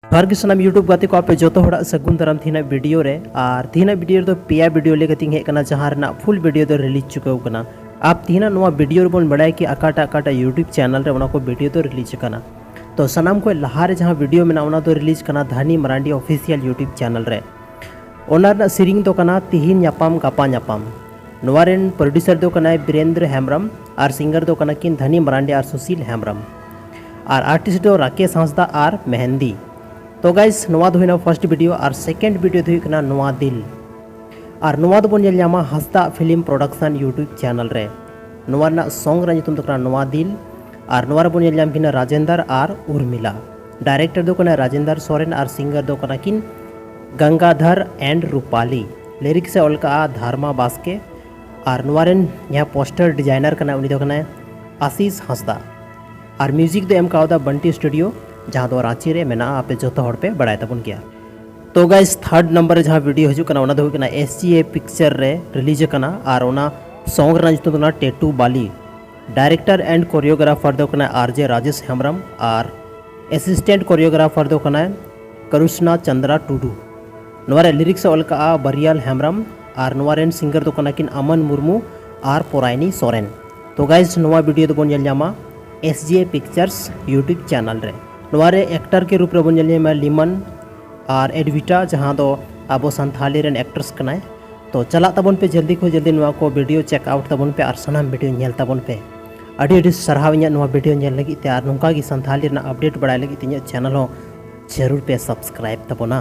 हर सामान यूट्यूब गाते को आपे जो सगुन दाराम थीना वीडियो रे और थीना वीडियो तो पेया वीडियो लेकतिंग हेकना जहां फुल वीडियो तो रिलीज चुकावना। आप तीना नोआ वीडियो रे बोन बड़ाय कि अकाटा यूट्यूब चैनल रे उना को वीडियो तो रिलीज करना। तो सनाम को लहारे जहां वीडियो में उना तो रिलीज करना धनी मरांडी ऑफिशियल यूट्यूब चैनल रे। ओना सीरिंग तो कना तिहिन न्यापाम गापा न्यापाम। नोवारेन प्रोड्यूसर दो कना बीरेंद्र हेम्ब्रम और सिंगर दो कना किन धनी मरांडी और सुशील हेम्ब्रम और आर्टिस्ट दो राकेश हांसदा और मेहंदी। तो गाइस नोवा दो फर्स्ट वीडियो और सेकेंड वीडियो दो हुई नोवा दिल और नोवा दो बन ᱧᱮᱞ Hansda film production YouTube channel रे। नोवा रना सॉन्ग रा ᱧᱩᱛᱩᱢ दो नोवा दिल और नोवा रे बन ᱧᱮᱞ किन राजेंद्र और उर्मिला। डायरेक्टर दो कना राजेंद्र सोरेन और सिंगर दो कना किन गंगाधर एंड रूपाली। लिरिक्स से ओलका धर्मा बास्के और नोवा रेन यहाँ पोस्टर डिजाइनर कना उनी दो कना आशीष हांसदा और म्यूजिक दो एम का बंटी स्टूडियो जहाँ दो रांची रे मेना आपे जो पे बड़ाय तबन गया। तो गाइस थर्ड नंबर जहाँ वीडियो हजू कना दो SGA पिक्चर रे रिलीज कना और ओना सॉन्ग रा ᱧᱩᱛᱩᱢ दो tattoo Bali. Director and choreographer दो कना RJ राजेश हेम्ब्रम और असिस्टेंट कोरियोग्राफर दो कना करुष्णा चंद्रा टुडू। नोवारे लिरिक्स ओलका बरियाल हेम्ब्रम और नोवारेन सिंगर दो कना किन अमन मुर्मू और पोरायनी सोरेन। तो गाइस नोवा वीडियो दो बन ᱧᱮᱞ SGA पिक्चर्स यूट्यूब चैनल रे। नोवारे एक्टर के रूप रे बन ᱧᱮᱞ लिमन और एडविटा जहाँ दो आबो संथाली रेन एक्ट्रेस कनाय। तो चला तबन पे जल्दी को जल्दी नोवा को वीडियो चेकआउट तबन पे और सनाम वीडियो ᱧᱮᱞ तबन पे अड़ी सरहाव ᱤᱧᱟᱹᱜ नोवा वीडियो ᱧᱮᱞ लगी ते और नोंका गी संथाली रेन अपडेट बड़ाय लगी ते ᱤᱧᱟᱹᱜ चैनल हो जरूर पे सब्सक्राइब तबना।